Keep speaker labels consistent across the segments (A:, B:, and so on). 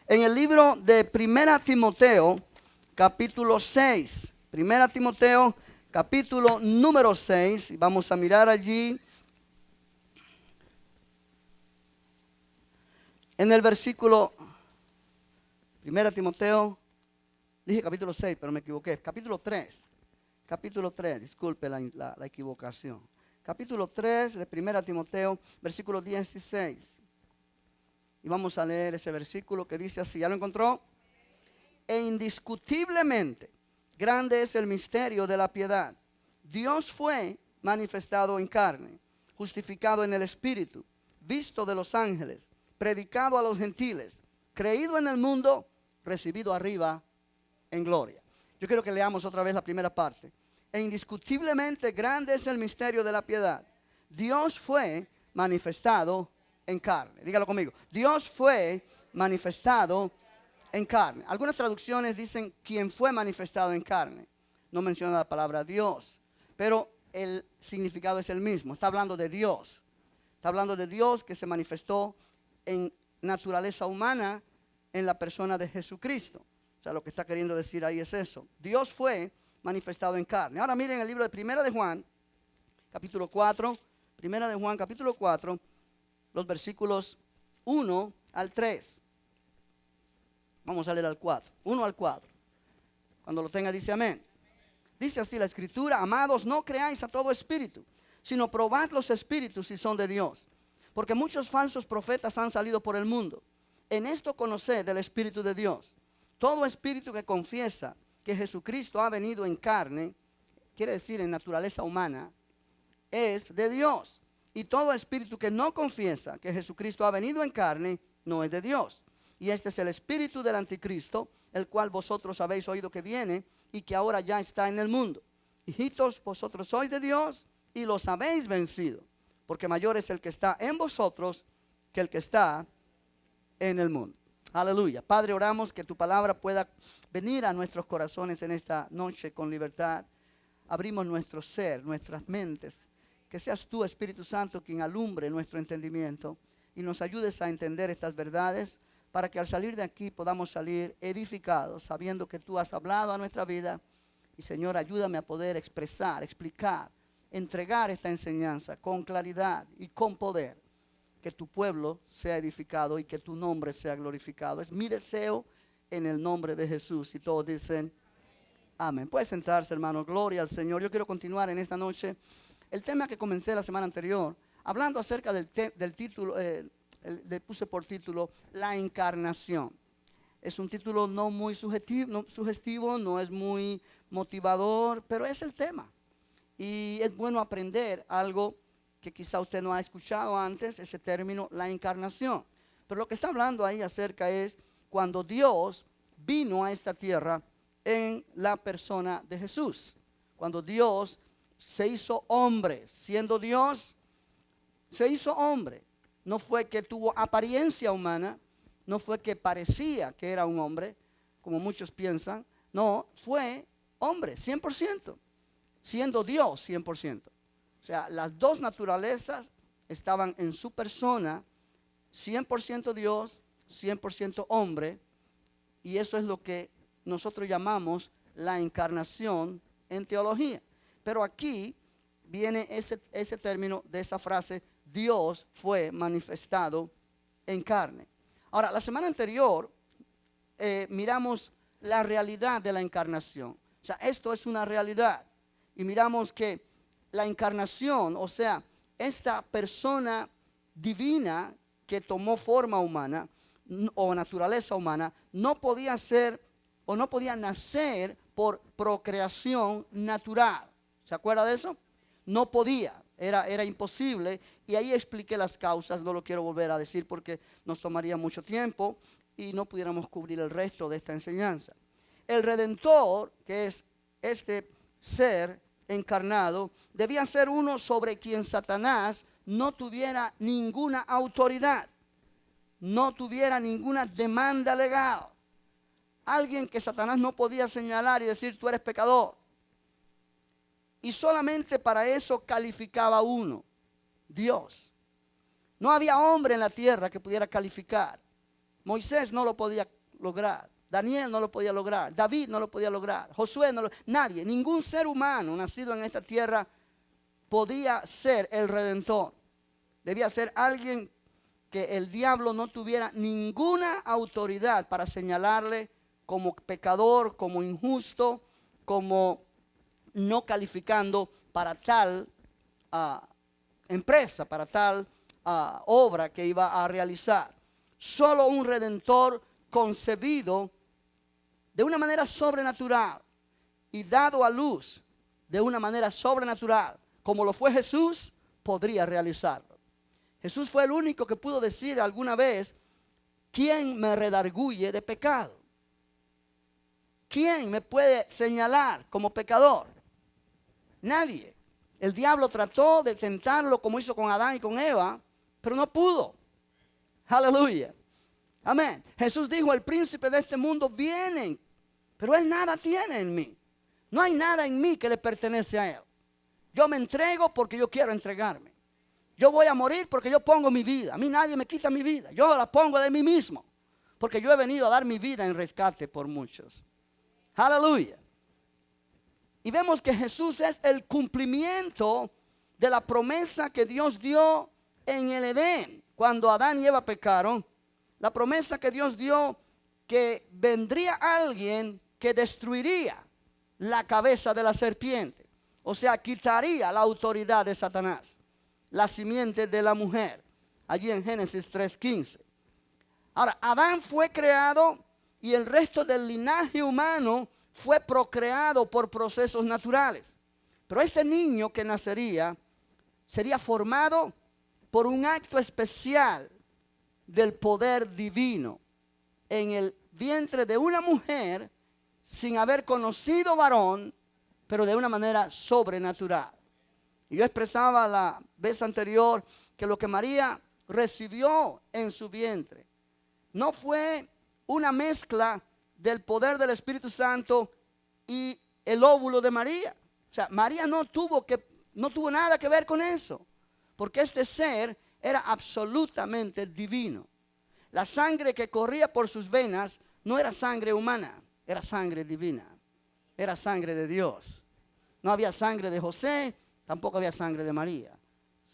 A: En el libro de Primera Timoteo, capítulo 6. Primera Timoteo, capítulo número 6. Vamos a mirar allí en el versículo. Primera Timoteo, dije capítulo 6, pero me equivoqué. Capítulo 3. Capítulo 3, disculpe la equivocación. Capítulo 3 de Primera Timoteo, versículo 16. Y vamos a leer ese versículo que dice así. ¿Ya lo encontró? E indiscutiblemente grande es el misterio de la piedad. Dios fue manifestado en carne, justificado en el Espíritu, visto de los ángeles, predicado a los gentiles, creído en el mundo, recibido arriba en gloria. Yo quiero que leamos otra vez la primera parte. E indiscutiblemente grande es el misterio de la piedad. Dios fue manifestado en carne. Dígalo conmigo. Dios fue manifestado en carne. Algunas traducciones dicen quien fue manifestado en carne. No menciona la palabra Dios, pero el significado es el mismo. Está hablando de Dios. Está hablando de Dios que se manifestó en naturaleza humana en la persona de Jesucristo. O sea, lo que está queriendo decir ahí es eso. Dios fue manifestado en carne. Ahora miren el libro de Primera de Juan, capítulo 4. Primera de Juan, capítulo 4. Los versículos 1 al 3. Vamos a leer al 4. 1 al 4. Cuando lo tenga dice amén. Dice así la escritura: amados, no creáis a todo espíritu, sino probad los espíritus si son de Dios. Porque muchos falsos profetas han salido por el mundo. En esto conoced del Espíritu de Dios. Todo espíritu que confiesa que Jesucristo ha venido en carne, quiere decir en naturaleza humana, es de Dios. Y todo espíritu que no confiesa que Jesucristo ha venido en carne, no es de Dios. Y este es el espíritu del anticristo, el cual vosotros habéis oído que viene y que ahora ya está en el mundo. Hijitos, vosotros sois de Dios y los habéis vencido, porque mayor es el que está en vosotros que el que está en el mundo. Aleluya. Padre, oramos que tu palabra pueda venir a nuestros corazones en esta noche con libertad. Abrimos nuestro ser, nuestras mentes. Que seas tú, Espíritu Santo, quien alumbre nuestro entendimiento y nos ayudes a entender estas verdades para que al salir de aquí podamos salir edificados, sabiendo que tú has hablado a nuestra vida. Y Señor, ayúdame a poder expresar, explicar, entregar esta enseñanza con claridad y con poder. Que tu pueblo sea edificado y que tu nombre sea glorificado. Es mi deseo en el nombre de Jesús. Y todos dicen amén. Puede sentarse, hermano. Gloria al Señor. Yo quiero continuar en esta noche el tema que comencé la semana anterior, hablando acerca del título, le puse por título La encarnación. Es un título no muy sugestivo, no es muy motivador, pero es el tema. Y es bueno aprender algo que quizá usted no ha escuchado antes, ese término, la encarnación. Pero lo que está hablando ahí acerca es cuando Dios vino a esta tierra en la persona de Jesús. Cuando Dios se hizo hombre, siendo Dios, se hizo hombre. No fue que tuvo apariencia humana, no fue que parecía que era un hombre, como muchos piensan. No, fue hombre, 100%, siendo Dios 100%. O sea, las dos naturalezas estaban en su persona, 100% Dios, 100% hombre, y eso es lo que nosotros llamamos la encarnación en teología. Pero aquí viene ese término de esa frase, Dios fue manifestado en carne. Ahora, la semana anterior miramos la realidad de la encarnación. O sea, esto es una realidad. Y miramos que la encarnación, o sea, esta persona divina que tomó forma humana o naturaleza humana, no podía ser o no podía nacer por procreación natural. ¿Se acuerda de eso? No podía, era imposible. Y ahí expliqué las causas, no lo quiero volver a decir porque nos tomaría mucho tiempo y no pudiéramos cubrir el resto de esta enseñanza. El Redentor, que es este ser encarnado, debía ser uno sobre quien Satanás no tuviera ninguna autoridad, no tuviera ninguna demanda legal. Alguien que Satanás no podía señalar y decir tú eres pecador. Y solamente para eso calificaba uno, Dios. No había hombre en la tierra que pudiera calificar. Moisés no lo podía lograr. Daniel no lo podía lograr. David no lo podía lograr. Josué nadie, ningún ser humano nacido en esta tierra podía ser el redentor. Debía ser alguien que el diablo no tuviera ninguna autoridad para señalarle como pecador, como injusto, como no calificando para tal empresa, para tal obra que iba a realizar. Solo un redentor concebido de una manera sobrenatural y dado a luz de una manera sobrenatural, como lo fue Jesús, podría realizarlo. Jesús fue el único que pudo decir alguna vez: ¿quién me redarguye de pecado? ¿Quién me puede señalar como pecador? Nadie. El diablo trató de tentarlo como hizo con Adán y con Eva, pero no pudo. Aleluya. Amén. Jesús dijo: el príncipe de este mundo viene, pero él nada tiene en mí. No hay nada en mí que le pertenece a él. Yo me entrego porque yo quiero entregarme. Yo voy a morir porque yo pongo mi vida. A mí nadie me quita mi vida. Yo la pongo de mí mismo, porque yo he venido a dar mi vida en rescate por muchos. Aleluya. Y vemos que Jesús es el cumplimiento de la promesa que Dios dio en el Edén. Cuando Adán y Eva pecaron, la promesa que Dios dio que vendría alguien que destruiría la cabeza de la serpiente. O sea, quitaría la autoridad de Satanás, la simiente de la mujer. Allí en Génesis 3:15. Ahora, Adán fue creado y el resto del linaje humano fue procreado por procesos naturales. Pero este niño que nacería sería formado por un acto especial del poder divino en el vientre de una mujer sin haber conocido varón, pero de una manera sobrenatural. Y yo expresaba la vez anterior que lo que María recibió en su vientre no fue una mezcla del poder del Espíritu Santo y el óvulo de María. O sea, María no tuvo nada que ver con eso, porque este ser era absolutamente divino. La sangre que corría por sus venas no era sangre humana, era sangre divina, era sangre de Dios. No había sangre de José, tampoco había sangre de María.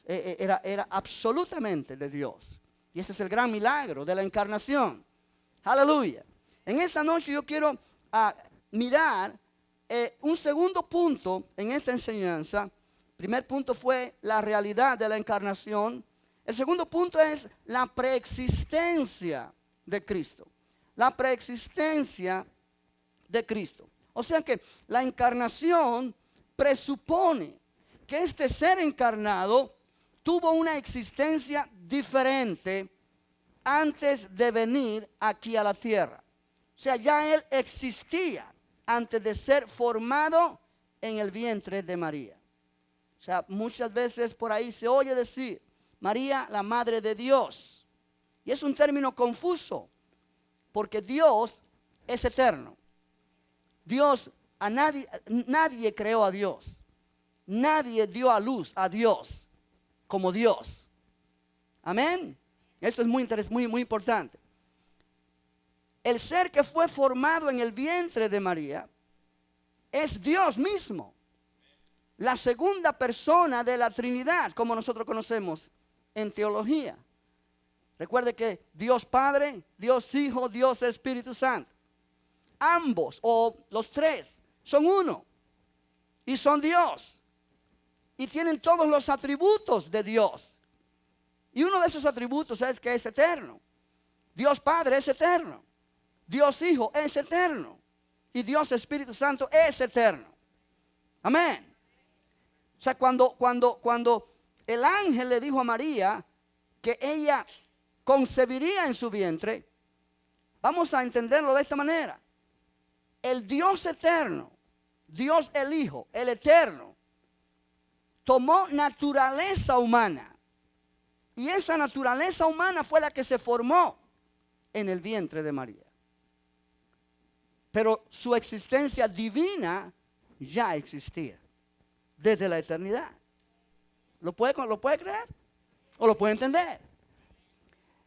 A: Era absolutamente de Dios. Y ese es el gran milagro de la encarnación. Aleluya. En esta noche yo quiero mirar un segundo punto en esta enseñanza. El primer punto fue la realidad de la encarnación. El segundo punto es la preexistencia de Cristo. La preexistencia de Cristo. O sea que la encarnación presupone que este ser encarnado tuvo una existencia diferente antes de venir aquí a la tierra. O sea, ya él existía antes de ser formado en el vientre de María. O sea, muchas veces por ahí se oye decir María, la madre de Dios. Y es un término confuso, porque Dios es eterno. Dios, nadie creó a Dios. Nadie dio a luz a Dios como Dios. Amén. Esto es muy importante. El ser que fue formado en el vientre de María es Dios mismo. La segunda persona de la Trinidad, como nosotros conocemos en teología. Recuerde que Dios Padre, Dios Hijo, Dios Espíritu Santo. Ambos o los tres son uno y son Dios. Y tienen todos los atributos de Dios. Y uno de esos atributos es que es eterno. Dios Padre es eterno. Dios Hijo es eterno. Y Dios Espíritu Santo es eterno. Amén. O sea, cuando el ángel le dijo a María que ella concebiría en su vientre, vamos a entenderlo de esta manera. El Dios eterno, Dios el Hijo, el eterno, tomó naturaleza humana. Y esa naturaleza humana fue la que se formó en el vientre de María. Pero su existencia divina ya existía desde la eternidad. ¿Lo puede creer? ¿O lo puede entender?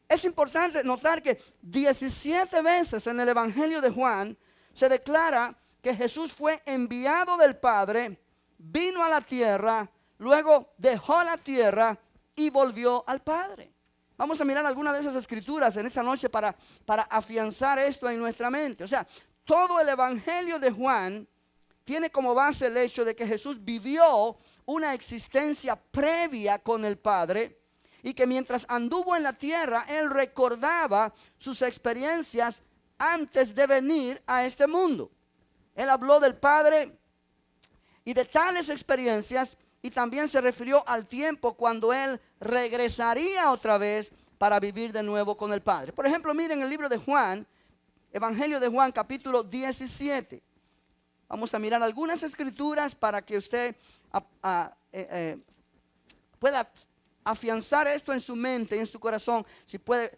A: Es importante notar que 17 veces en el Evangelio de Juan se declara que Jesús fue enviado del Padre, vino a la tierra, luego dejó la tierra y volvió al Padre. Vamos a mirar algunas de esas escrituras en esta noche para afianzar esto en nuestra mente. O sea, todo el Evangelio de Juan tiene como base el hecho de que Jesús vivió una existencia previa con el Padre y que mientras anduvo en la tierra, Él recordaba sus experiencias antes de venir a este mundo. Él habló del Padre y de tales experiencias y también se refirió al tiempo cuando Él regresaría otra vez para vivir de nuevo con el Padre. Por ejemplo, miren el libro de Juan, Evangelio de Juan, capítulo 17. Vamos a mirar algunas escrituras para que usted pueda afianzar esto en su mente y en su corazón. Si puede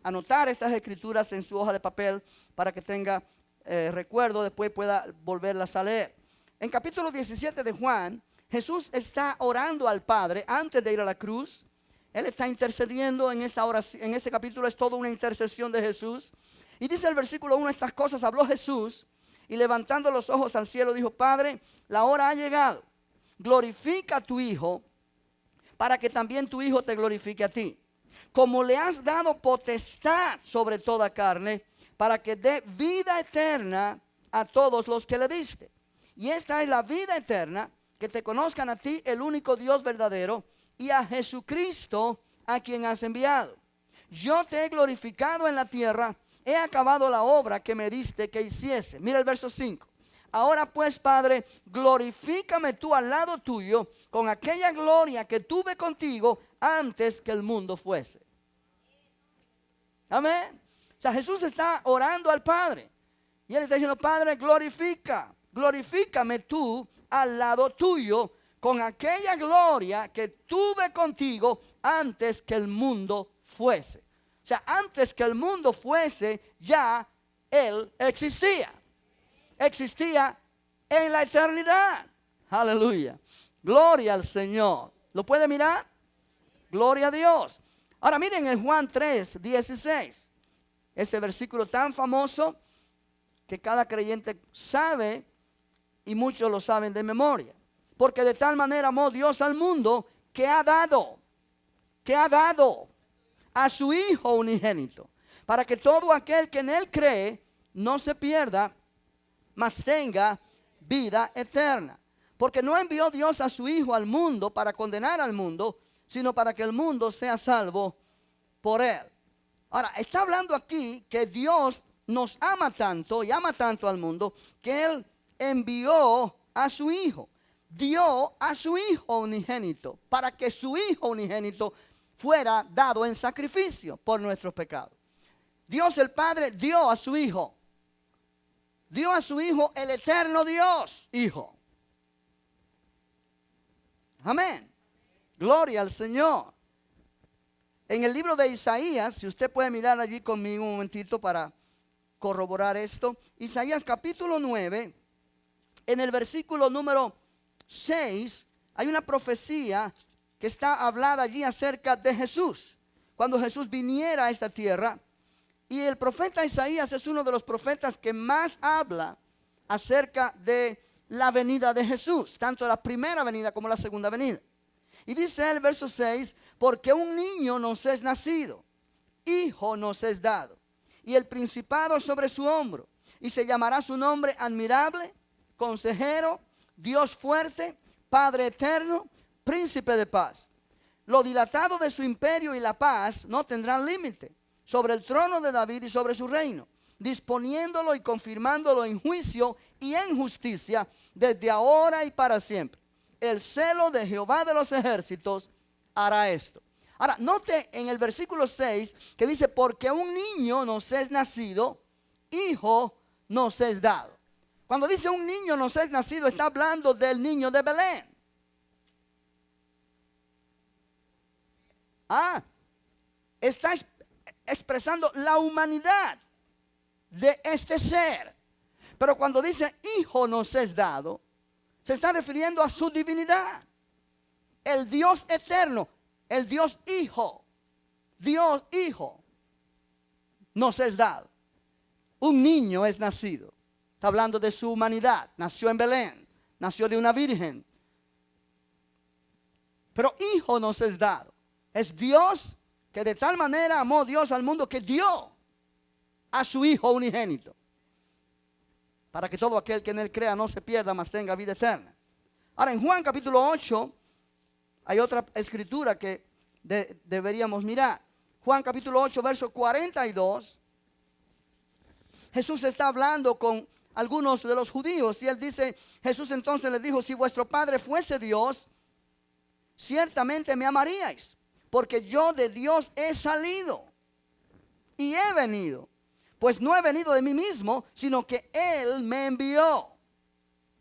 A: anotar estas escrituras en su hoja de papel para que tenga recuerdo, después pueda volverlas a leer. En capítulo 17 de Juan, Jesús está orando al Padre antes de ir a la cruz. Él está intercediendo en esta oración. En este capítulo es toda una intercesión de Jesús. Y dice el versículo 1, estas cosas habló Jesús y levantando los ojos al cielo dijo: Padre, la hora ha llegado. Glorifica a tu Hijo para que también tu Hijo te glorifique a ti. Como le has dado potestad sobre toda carne, para que dé vida eterna a todos los que le diste. Y esta es la vida eterna, que te conozcan a ti, el único Dios verdadero, y a Jesucristo, a quien has enviado. Yo te he glorificado en la tierra, he acabado la obra que me diste que hiciese. Mira el verso 5. Ahora pues, Padre, glorifícame tú al lado tuyo con aquella gloria que tuve contigo antes que el mundo fuese. Amén. O sea, Jesús está orando al Padre. Y Él está diciendo: Padre, glorifícame tú al lado tuyo con aquella gloria que tuve contigo antes que el mundo fuese. O sea, antes que el mundo fuese, ya Él existía. Existía en la eternidad. Aleluya. Gloria al Señor. ¿Lo puede mirar? Gloria a Dios. Ahora miren en Juan 3:16. Ese versículo tan famoso que cada creyente sabe y muchos lo saben de memoria. Porque de tal manera amó Dios al mundo que ha dado a su Hijo unigénito, para que todo aquel que en Él cree no se pierda, mas tenga vida eterna. Porque no envió Dios a su Hijo al mundo para condenar al mundo, sino para que el mundo sea salvo por Él. Ahora, está hablando aquí que Dios nos ama tanto y ama tanto al mundo, que Él envió a su Hijo. Dio a su Hijo unigénito, para que su Hijo unigénito fuera dado en sacrificio por nuestros pecados. Dios el Padre dio a su Hijo. Dio a su Hijo el eterno Dios, Hijo. Amén. Gloria al Señor. En el libro de Isaías, si usted puede mirar allí conmigo un momentito para corroborar esto. Isaías capítulo 9, en el versículo número 6, hay una profecía que está hablada allí acerca de Jesús, cuando Jesús viniera a esta tierra. Y el profeta Isaías es uno de los profetas que más habla acerca de la venida de Jesús, tanto la primera venida como la segunda venida. Y dice el verso 6, porque un niño nos es nacido, hijo nos es dado, y el principado sobre su hombro, y se llamará su nombre admirable, consejero, Dios fuerte, Padre eterno, príncipe de paz. Lo dilatado de su imperio y la paz no tendrán límite sobre el trono de David y sobre su reino, disponiéndolo y confirmándolo en juicio y en justicia desde ahora y para siempre. El celo de Jehová de los ejércitos hará esto. Ahora, note en el versículo 6 que dice, porque un niño nos es nacido, hijo nos es dado. Cuando dice un niño nos es nacido, está hablando del niño de Belén. Está expresando la humanidad de este ser. Pero cuando dice hijo nos es dado, se está refiriendo a su divinidad. El Dios eterno, el Dios Hijo. Dios Hijo nos es dado. Un niño es nacido. Está hablando de su humanidad. Nació en Belén. Nació de una virgen. Pero Hijo nos es dado. Es Dios que de tal manera amó Dios al mundo que dio a su Hijo unigénito, para que todo aquel que en él crea no se pierda, mas tenga vida eterna. Ahora, en Juan capítulo 8 hay otra escritura que deberíamos mirar. Juan capítulo 8, verso 42. Jesús está hablando con algunos de los judíos y él dice, Jesús entonces les dijo, si vuestro Padre fuese Dios, ciertamente me amaríais, porque yo de Dios he salido y he venido. Pues no he venido de mí mismo, sino que Él me envió.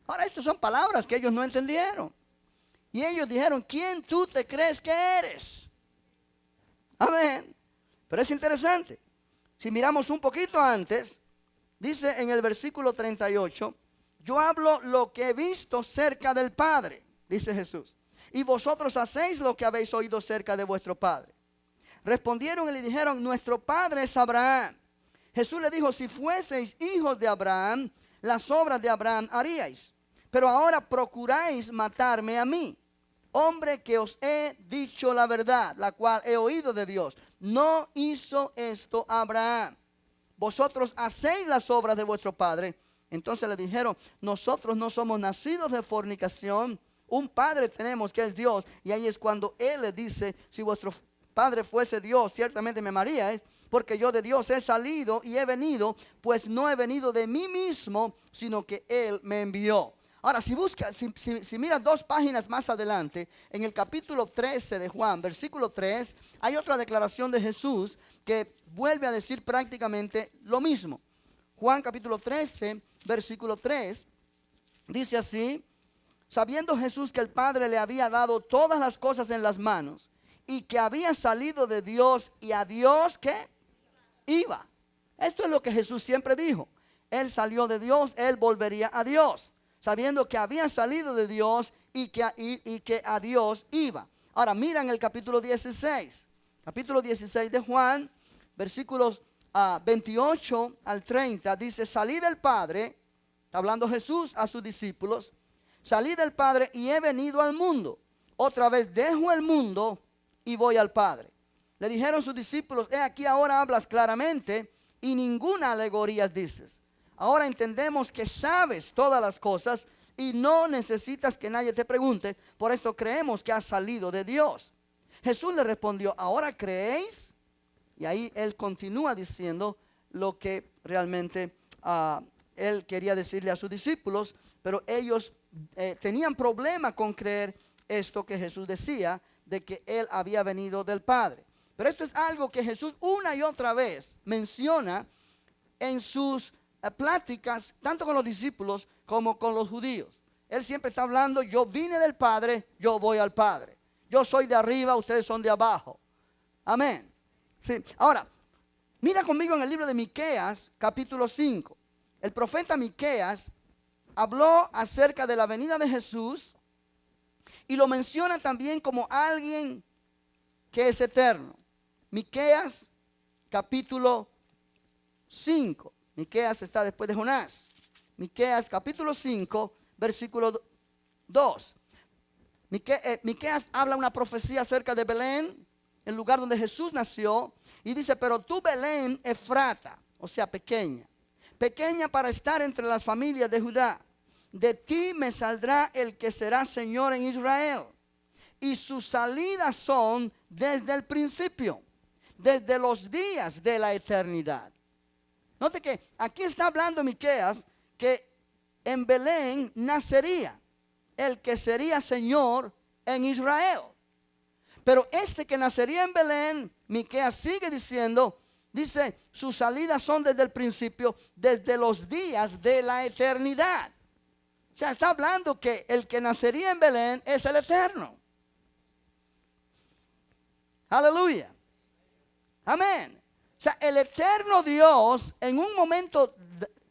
A: Ahora, estas son palabras que ellos no entendieron. Y ellos dijeron, ¿quién tú te crees que eres? Amén. Pero es interesante. Si miramos un poquito antes, dice en el versículo 38, yo hablo lo que he visto cerca del Padre, dice Jesús. Y vosotros hacéis lo que habéis oído cerca de vuestro Padre. Respondieron y le dijeron, nuestro Padre es Abraham. Jesús le dijo, si fueseis hijos de Abraham, las obras de Abraham haríais. Pero ahora procuráis matarme a mí, hombre que os he dicho la verdad, la cual he oído de Dios. No hizo esto Abraham. Vosotros hacéis las obras de vuestro padre. Entonces le dijeron, nosotros no somos nacidos de fornicación. Un padre tenemos que es Dios. Y ahí es cuando él le dice, si vuestro padre fuese Dios, ciertamente me amaríais, porque yo de Dios he salido y he venido, pues no he venido de mí mismo, sino que Él me envió. Ahora, si miras 2 páginas más adelante, en el capítulo 13 de Juan, versículo 3, hay otra declaración de Jesús que vuelve a decir prácticamente lo mismo. Juan capítulo 13, versículo 3, dice así, sabiendo Jesús que el Padre le había dado todas las cosas en las manos, y que había salido de Dios y a Dios, ¿qué? Iba. Esto es lo que Jesús siempre dijo. Él salió de Dios, Él volvería a Dios, sabiendo que había salido de Dios y que a Dios iba. Ahora mira en el capítulo 16 de Juan, versículos 28 al 30, dice, salí del Padre, está hablando Jesús a sus discípulos, salí del Padre y he venido al mundo. Otra vez dejo el mundo y voy al Padre. Le dijeron sus discípulos, he aquí ahora hablas claramente y ninguna alegoría dices. Ahora entendemos que sabes todas las cosas y no necesitas que nadie te pregunte. Por esto creemos que has salido de Dios. Jesús le respondió, ¿ahora creéis? Y ahí él continúa diciendo lo que realmente él quería decirle a sus discípulos. Pero ellos tenían problema con creer esto que Jesús decía, de que él había venido del Padre. Pero esto es algo que Jesús una y otra vez menciona en sus pláticas, tanto con los discípulos como con los judíos. Él siempre está hablando, yo vine del Padre, yo voy al Padre. Yo soy de arriba, ustedes son de abajo. Amén. Sí. Ahora, mira conmigo en el libro de Miqueas, capítulo 5. El profeta Miqueas habló acerca de la venida de Jesús y lo menciona también como alguien que es eterno. Miqueas capítulo 5. Miqueas está después de Jonás. Miqueas capítulo 5, versículo 2. Miqueas habla una profecía acerca de Belén, el lugar donde Jesús nació, y dice, pero tú Belén Efrata, o sea pequeña, pequeña para estar entre las familias de Judá, de ti me saldrá el que será Señor en Israel, y sus salidas son desde el principio, desde los días de la eternidad. Note que aquí está hablando Miqueas que en Belén nacería el que sería Señor en Israel. Pero este que nacería en Belén, Miqueas sigue diciendo, dice, sus salidas son desde el principio, desde los días de la eternidad. O sea, está hablando que el que nacería en Belén es el eterno. Aleluya. Amén. O sea, el eterno Dios en un momento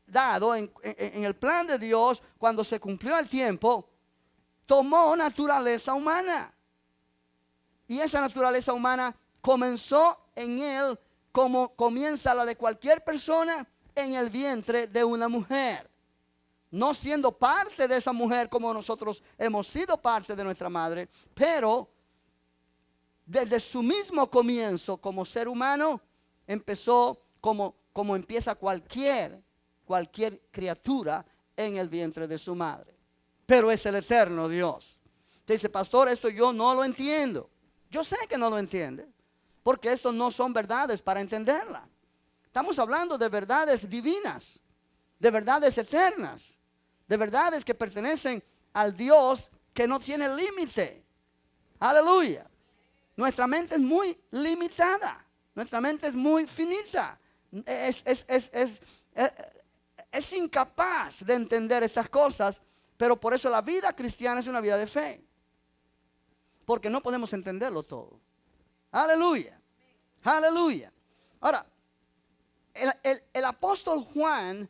A: dado, en el plan de Dios, cuando se cumplió el tiempo, tomó naturaleza humana. Y esa naturaleza humana comenzó en él como comienza la de cualquier persona en el vientre de una mujer. No siendo parte de esa mujer como nosotros hemos sido parte de nuestra madre, pero desde su mismo comienzo como ser humano empezó como empieza cualquier criatura en el vientre de su madre. Pero es el eterno Dios. Te dice, pastor, esto yo no lo entiendo. Yo sé que no lo entiende, porque esto no son verdades para entenderla. Estamos hablando de verdades divinas, de verdades eternas, de verdades que pertenecen al Dios que no tiene límite. Aleluya. Nuestra mente es muy limitada, nuestra mente es muy finita. Es incapaz de entender estas cosas, pero por eso la vida cristiana es una vida de fe. Porque no podemos entenderlo todo. Aleluya. Aleluya. Ahora, el apóstol Juan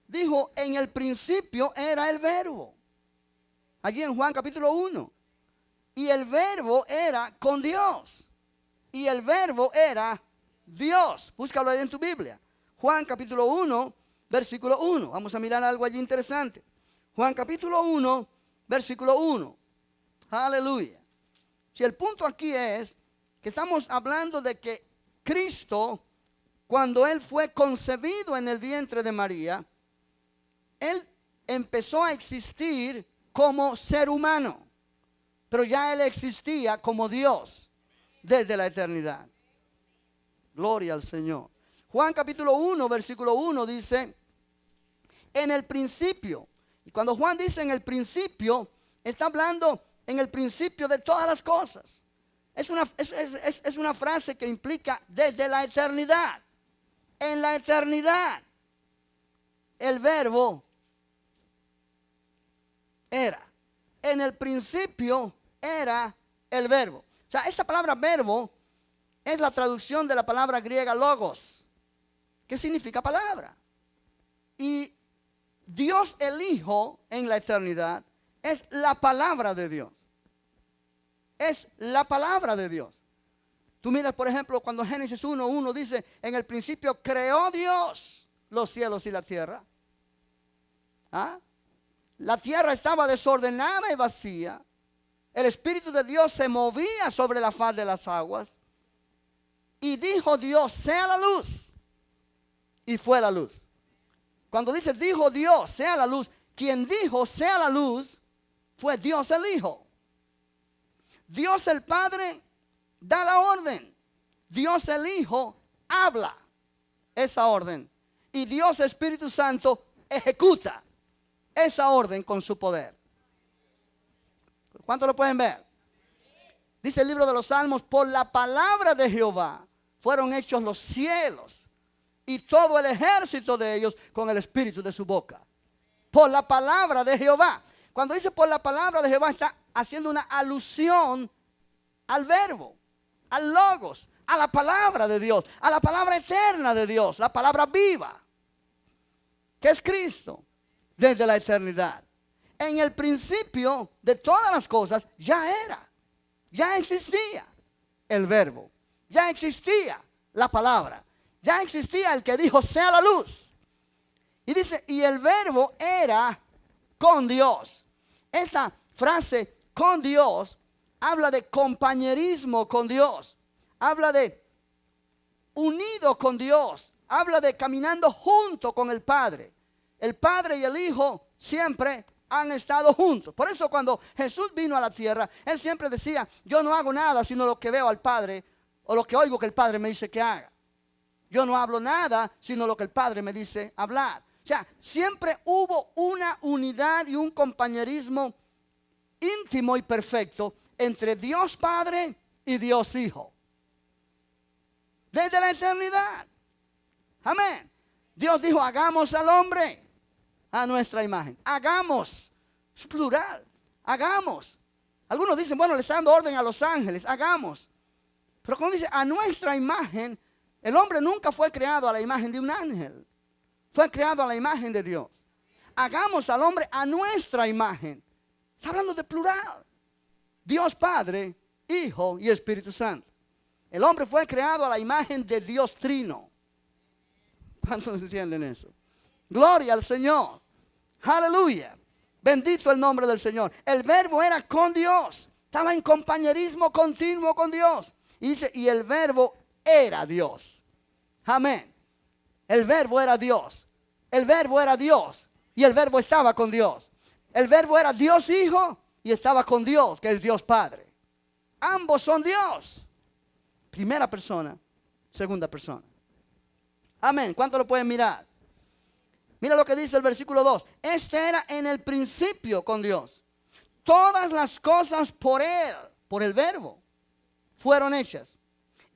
A: dijo, en el principio era el verbo. Allí en Juan capítulo 1. Y el verbo era con Dios. Y el verbo era Dios. Búscalo ahí en tu Biblia. Juan capítulo 1, versículo 1. Vamos a mirar algo allí interesante. Juan capítulo 1, versículo 1. Aleluya. Si el punto aquí es que estamos hablando de que Cristo, cuando Él fue concebido en el vientre de María, Él empezó a existir como ser humano. Pero ya Él existía como Dios desde la eternidad. Gloria al Señor. Juan capítulo 1, versículo 1 dice, en el principio. Y cuando Juan dice en el principio, está hablando en el principio de todas las cosas. Es una frase que implica desde la eternidad. En la eternidad, el verbo era. En el principio era el verbo. O sea, esta palabra verbo es la traducción de la palabra griega logos, que significa palabra. Y Dios el Hijo en la eternidad es la palabra de Dios. Es la palabra de Dios. Tú miras, por ejemplo, cuando Génesis 1:1 dice, en el principio creó Dios los cielos y la tierra. ¿Ah? La tierra estaba desordenada y vacía. El Espíritu de Dios se movía sobre la faz de las aguas. Y dijo Dios, sea la luz. Y fue la luz. Cuando dice, dijo Dios, sea la luz, quien dijo, sea la luz, fue Dios el Hijo. Dios el Padre da la orden. Dios el Hijo habla esa orden. Y Dios Espíritu Santo ejecuta esa orden con su poder. ¿Cuánto lo pueden ver? Dice el libro de los Salmos, por la palabra de Jehová fueron hechos los cielos y todo el ejército de ellos con el espíritu de su boca. Por la palabra de Jehová. Cuando dice por la palabra de Jehová, está haciendo una alusión al verbo, al logos, a la palabra de Dios, a la palabra eterna de Dios, la palabra viva, que es Cristo, desde la eternidad. En el principio de todas las cosas ya era, ya existía el verbo, ya existía la palabra, ya existía el que dijo sea la luz. Y dice, y el verbo era con Dios. Esta frase con Dios habla de compañerismo con Dios, habla de unido con Dios, habla de caminando junto con el Padre. El Padre y el Hijo siempre han estado juntos. Por eso cuando Jesús vino a la tierra, Él siempre decía, yo no hago nada sino lo que veo al Padre o lo que oigo que el Padre me dice que haga. Yo no hablo nada sino lo que el Padre me dice hablar. O sea, siempre hubo una unidad y un compañerismo íntimo y perfecto entre Dios Padre y Dios Hijo. Desde la eternidad. Amén. Dios dijo, hagamos al hombre a nuestra imagen. Hagamos. Es plural. Hagamos. Algunos dicen, bueno, le está dando orden a los ángeles. Hagamos. Pero cuando dice a nuestra imagen, el hombre nunca fue creado a la imagen de un ángel. Fue creado a la imagen de Dios. Hagamos al hombre a nuestra imagen. Está hablando de plural. Dios Padre, Hijo y Espíritu Santo. El hombre fue creado a la imagen de Dios Trino. ¿Cuántos entienden eso? Gloria al Señor. Aleluya. Bendito el nombre del Señor. El verbo era con Dios. Estaba en compañerismo continuo con Dios. Y dice, y el verbo era Dios. Amén. El verbo era Dios. El verbo era Dios. Y el verbo estaba con Dios. El verbo era Dios Hijo y estaba con Dios, que es Dios Padre. Ambos son Dios. Primera persona, segunda persona. Amén. ¿Cuánto lo pueden mirar? Mira lo que dice el versículo 2. Este era en el principio con Dios. Todas las cosas por Él, por el verbo, fueron hechas.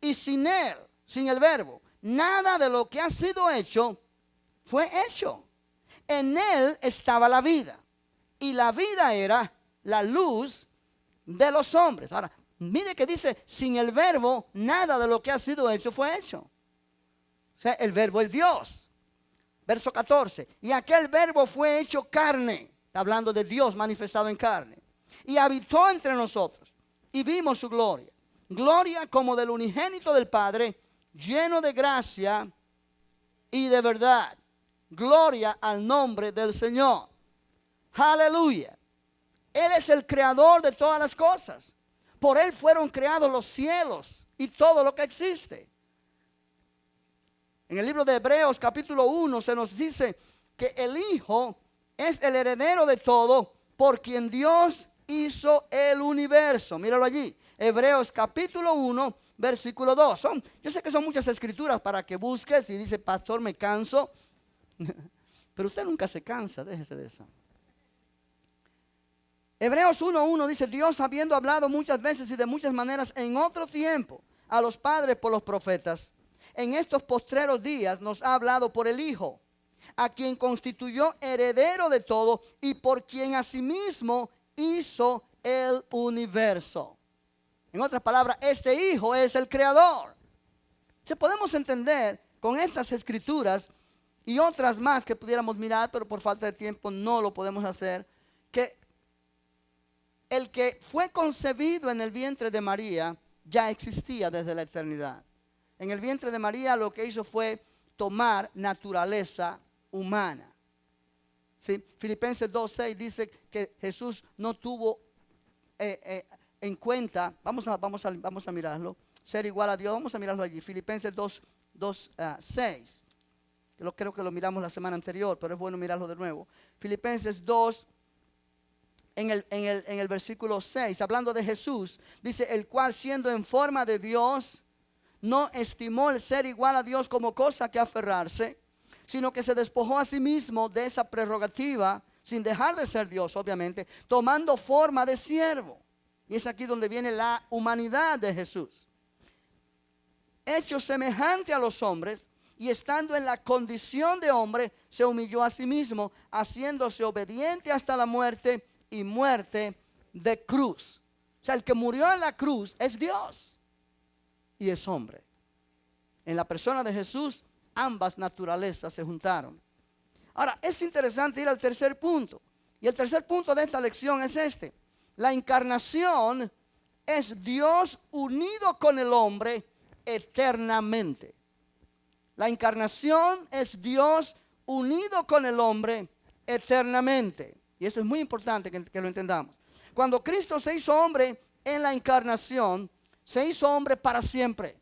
A: Y sin Él, sin el verbo, nada de lo que ha sido hecho fue hecho. En Él estaba la vida. Y la vida era la luz de los hombres. Ahora, mire que dice, sin el verbo, nada de lo que ha sido hecho fue hecho. O sea, el verbo es Dios. Verso 14. Y aquel verbo fue hecho carne. Está hablando de Dios manifestado en carne. Y habitó entre nosotros. Y vimos su gloria. Gloria como del unigénito del Padre, lleno de gracia y de verdad. Gloria al nombre del Señor. Aleluya. Él es el creador de todas las cosas. Por Él fueron creados los cielos y todo lo que existe. En el libro de Hebreos capítulo 1 se nos dice que el Hijo es el heredero de todo por quien Dios hizo el universo. Míralo allí. Hebreos capítulo 1 versículo 2. Yo sé que son muchas escrituras para que busques y dice, pastor, me canso. Pero usted nunca se cansa, déjese de eso. Hebreos 1:1 dice, Dios habiendo hablado muchas veces y de muchas maneras en otro tiempo a los padres por los profetas, en estos postreros días nos ha hablado por el Hijo, a quien constituyó heredero de todo y por quien asimismo hizo el universo. En otras palabras, este Hijo es el creador. Si podemos entender con estas escrituras y otras más que pudiéramos mirar, pero por falta de tiempo no lo podemos hacer, que el que fue concebido en el vientre de María ya existía desde la eternidad. En el vientre de María lo que hizo fue tomar naturaleza humana. ¿Sí? Filipenses 2:6 dice que Jesús no tuvo en cuenta, vamos a mirarlo, ser igual a Dios, vamos a mirarlo allí. Filipenses 2:6. Creo que lo miramos la semana anterior, pero es bueno mirarlo de nuevo. Filipenses 2, en el versículo 6, hablando de Jesús, dice, el cual siendo en forma de Dios, no estimó el ser igual a Dios como cosa que aferrarse, sino que se despojó a sí mismo de esa prerrogativa, sin dejar de ser Dios, obviamente, tomando forma de siervo. Y es aquí donde viene la humanidad de Jesús. Hecho semejante a los hombres, y estando en la condición de hombre, se humilló a sí mismo, haciéndose obediente hasta la muerte y muerte de cruz. O sea, el que murió en la cruz es Dios y es hombre. En la persona de Jesús, ambas naturalezas se juntaron. Ahora, es interesante ir al tercer punto. Y el tercer punto de esta lección es este. La encarnación es Dios unido con el hombre eternamente. La encarnación es Dios unido con el hombre eternamente. Y esto es muy importante que lo entendamos. Cuando Cristo se hizo hombre en la encarnación, se hizo hombre para siempre.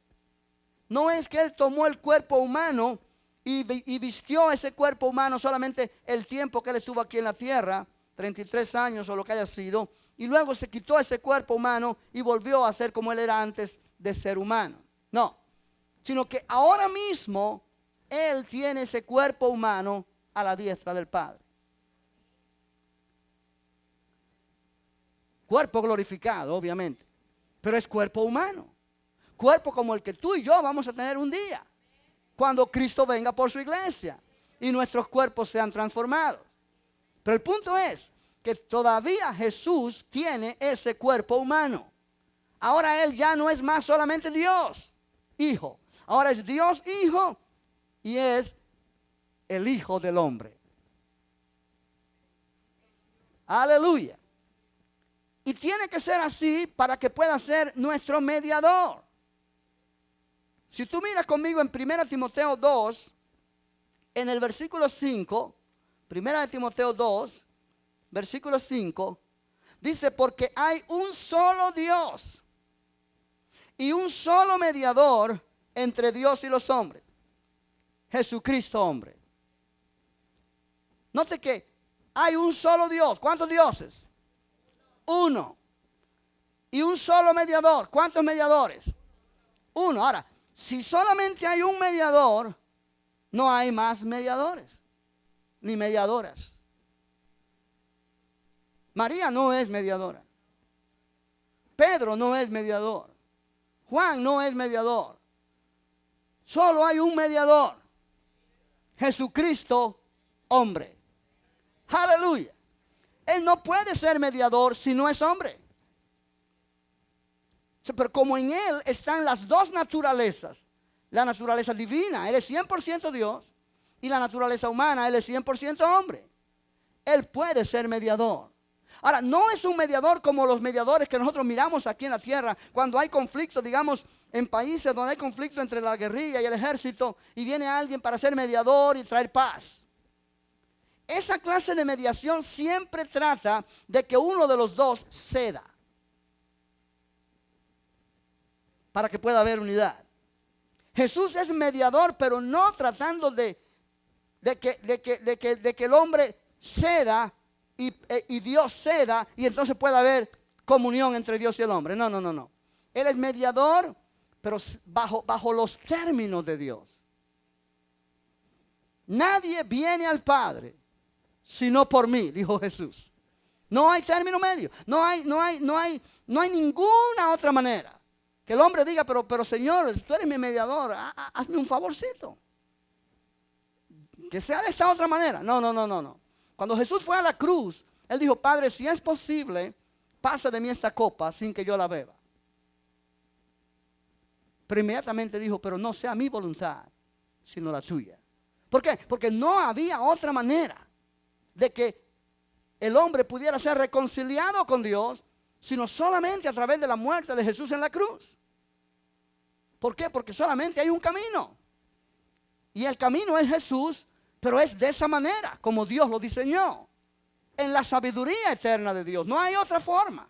A: No es que Él tomó el cuerpo humano y vistió ese cuerpo humano solamente el tiempo que Él estuvo aquí en la tierra, 33 años o lo que haya sido, y luego se quitó ese cuerpo humano y volvió a ser como Él era antes de ser humano. No, sino que ahora mismo Él tiene ese cuerpo humano a la diestra del Padre. Cuerpo glorificado, obviamente, pero es cuerpo humano. Cuerpo como el que tú y yo vamos a tener un día, cuando Cristo venga por su iglesia y nuestros cuerpos sean transformados. Pero el punto es que todavía Jesús tiene ese cuerpo humano. Ahora Él ya no es más solamente Dios, Hijo. Ahora es Dios, Hijo, y es el Hijo del hombre. Aleluya. Y tiene que ser así para que pueda ser nuestro mediador. Si tú miras conmigo en 1 Timoteo 2, en el versículo 5, 1 Timoteo 2, versículo 5, dice, porque hay un solo Dios y un solo mediador entre Dios y los hombres, Jesucristo hombre. Note que hay un solo Dios. ¿Cuántos dioses? Uno. Y un solo mediador. ¿Cuántos mediadores? Uno. Ahora, si solamente hay un mediador, no hay más mediadores, ni mediadoras. María no es mediadora. Pedro no es mediador. Juan no es mediador. Solo hay un mediador. Jesucristo, hombre. Aleluya. Él no puede ser mediador si no es hombre. Pero como en Él están las dos naturalezas, la naturaleza divina, Él es 100% Dios, y la naturaleza humana, Él es 100% hombre. Él puede ser mediador. Ahora, no es un mediador como los mediadores que nosotros miramos aquí en la tierra, cuando hay conflicto, digamos, en países donde hay conflicto entre la guerrilla y el ejército, y viene alguien para ser mediador y traer paz. Esa clase de mediación siempre trata de que uno de los dos ceda, para que pueda haber unidad. Jesús es mediador, pero no tratando de que el hombre ceda y Dios ceda, y entonces pueda haber comunión entre Dios y el hombre. No, no, no, no. Él es mediador, pero bajo los términos de Dios. Nadie viene al Padre sino por mí, dijo Jesús. No hay término medio. No hay ninguna otra manera. Que el hombre diga, pero Señor, tú eres mi mediador, hazme un favorcito. Que sea de esta otra manera. No, no, no, no, no. Cuando Jesús fue a la cruz, Él dijo, Padre, si es posible, pasa de mí esta copa sin que yo la beba. Pero inmediatamente dijo, pero no sea mi voluntad, sino la tuya. ¿Por qué? Porque no había otra manera de que el hombre pudiera ser reconciliado con Dios, sino solamente a través de la muerte de Jesús en la cruz. ¿Por qué? Porque solamente hay un camino. Y el camino es Jesús, pero es de esa manera, como Dios lo diseñó. En la sabiduría eterna de Dios. No hay otra forma.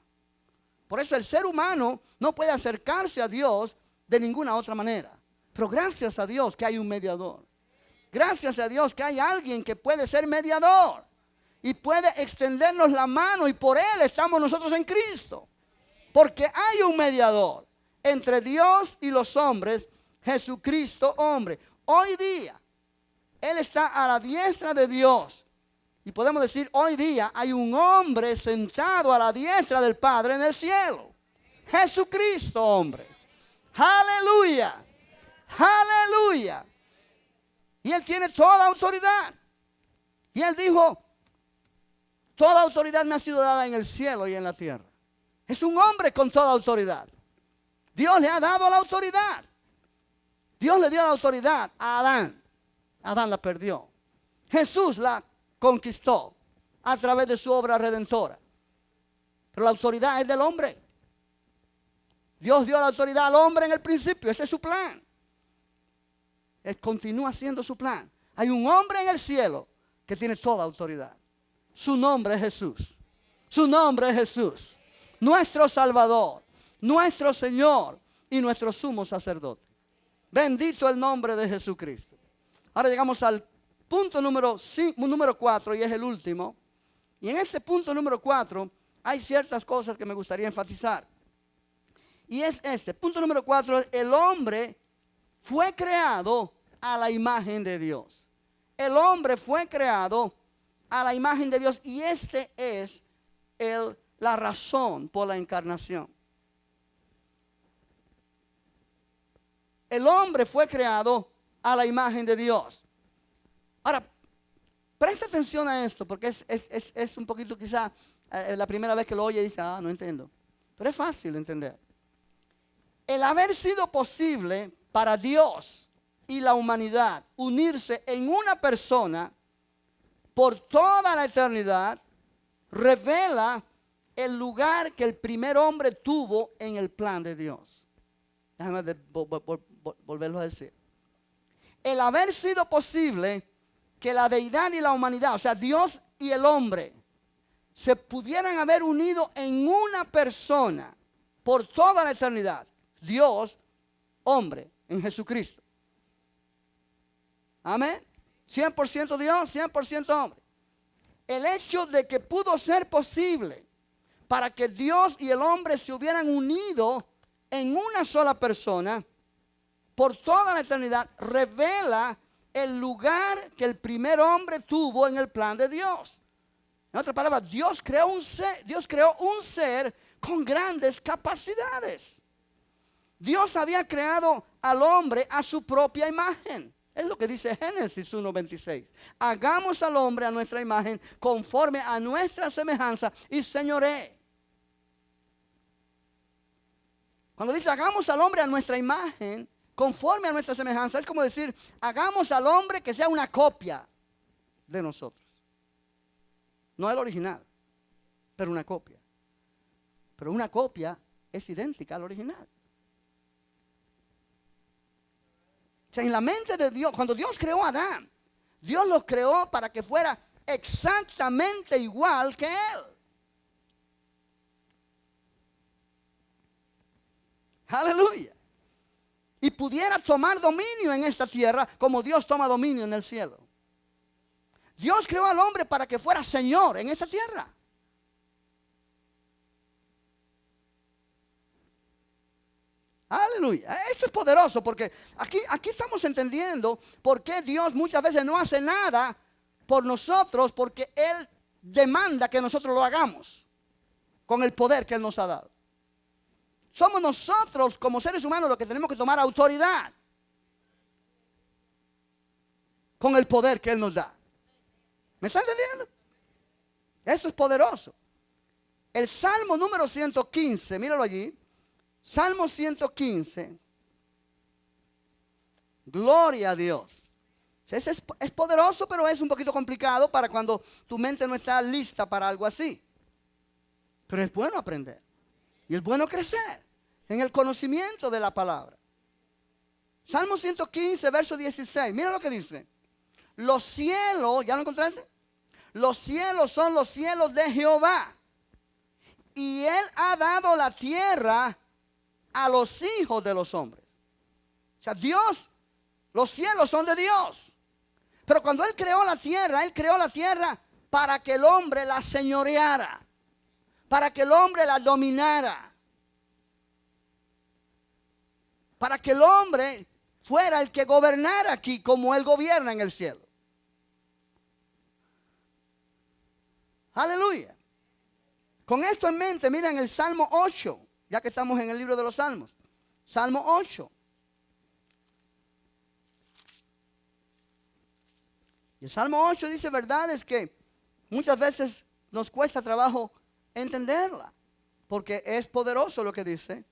A: Por eso el ser humano no puede acercarse a Dios de ninguna otra manera. Pero gracias a Dios que hay un mediador. Gracias a Dios que hay alguien que puede ser mediador. Y puede extendernos la mano, y por Él estamos nosotros en Cristo. Porque hay un mediador entre Dios y los hombres, Jesucristo hombre. Hoy día, Él está a la diestra de Dios. Y podemos decir, hoy día hay un hombre sentado a la diestra del Padre en el cielo. Jesucristo hombre. Aleluya. Aleluya. Y Él tiene toda autoridad. Y Él dijo, toda autoridad me ha sido dada en el cielo y en la tierra. Es un hombre con toda autoridad. Dios le ha dado la autoridad. Dios le dio la autoridad a Adán. Adán la perdió. Jesús la conquistó a través de su obra redentora. Pero la autoridad es del hombre. Dios dio la autoridad al hombre en el principio. Ese es su plan. Él continúa siendo su plan. Hay un hombre en el cielo que tiene toda autoridad. Su nombre es Jesús. Su nombre es Jesús. Nuestro Salvador, nuestro Señor y nuestro sumo sacerdote. Bendito el nombre de Jesucristo. Ahora llegamos al punto número 4, y es el último. Y en este punto número 4 hay ciertas cosas que me gustaría enfatizar. Y es este. Punto número 4, el hombre fue creado a la imagen de Dios. El hombre fue creado a la imagen de Dios, y este es la razón por la encarnación. El hombre fue creado a la imagen de Dios. Ahora, presta atención a esto, porque es un poquito quizá la primera vez que lo oye dice, no entiendo. Pero es fácil de entender. El haber sido posible para Dios y la humanidad unirse en una persona por toda la eternidad revela el lugar que el primer hombre tuvo en el plan de Dios. Déjame volverlo a decir. El haber sido posible que la deidad y la humanidad, o sea, Dios y el hombre, se pudieran haber unido en una persona por toda la eternidad. Dios, hombre, en Jesucristo. Amén. 100% Dios, 100% hombre. El hecho de que pudo ser posible para que Dios y el hombre se hubieran unido en una sola persona por toda la eternidad revela el lugar que el primer hombre tuvo en el plan de Dios. En otras palabras, Dios creó un ser con grandes capacidades. Dios había creado al hombre a su propia imagen. Es lo que dice Génesis 1:26. Hagamos al hombre a nuestra imagen, conforme a nuestra semejanza, y señoree. Cuando dice hagamos al hombre a nuestra imagen, conforme a nuestra semejanza, es como decir, hagamos al hombre que sea una copia de nosotros. No el original, pero una copia. Pero una copia es idéntica al original. O sea, en la mente de Dios, cuando Dios creó a Adán, Dios lo creó para que fuera exactamente igual que él. Aleluya. Y pudiera tomar dominio en esta tierra como Dios toma dominio en el cielo. Dios creó al hombre para que fuera Señor en esta tierra. Aleluya. Esto es poderoso porque aquí estamos entendiendo por qué Dios muchas veces no hace nada por nosotros, porque Él demanda que nosotros lo hagamos con el poder que Él nos ha dado. Somos nosotros como seres humanos los que tenemos que tomar autoridad con el poder que Él nos da. ¿Me están entendiendo? Esto es poderoso. El Salmo número 115, míralo allí. Salmo 115. Gloria a Dios. Es poderoso, pero es un poquito complicado para cuando tu mente no está lista para algo así. Pero es bueno aprender. Y es bueno crecer en el conocimiento de la palabra. Salmo 115, verso 16. Mira lo que dice. Los cielos, ¿ya lo encontraste? Los cielos son los cielos de Jehová. Y Él ha dado la tierra a los hijos de los hombres. O sea, Dios, los cielos son de Dios. Pero cuando Él creó la tierra para que el hombre la señoreara, para que el hombre la dominara, para que el hombre fuera el que gobernara aquí como Él gobierna en el cielo. Aleluya. Con esto en mente, miren el Salmo 8, ya que estamos en el libro de los Salmos. Salmo 8. Y el Salmo 8 dice verdades que muchas veces nos cuesta trabajo entenderla, porque es poderoso lo que dice.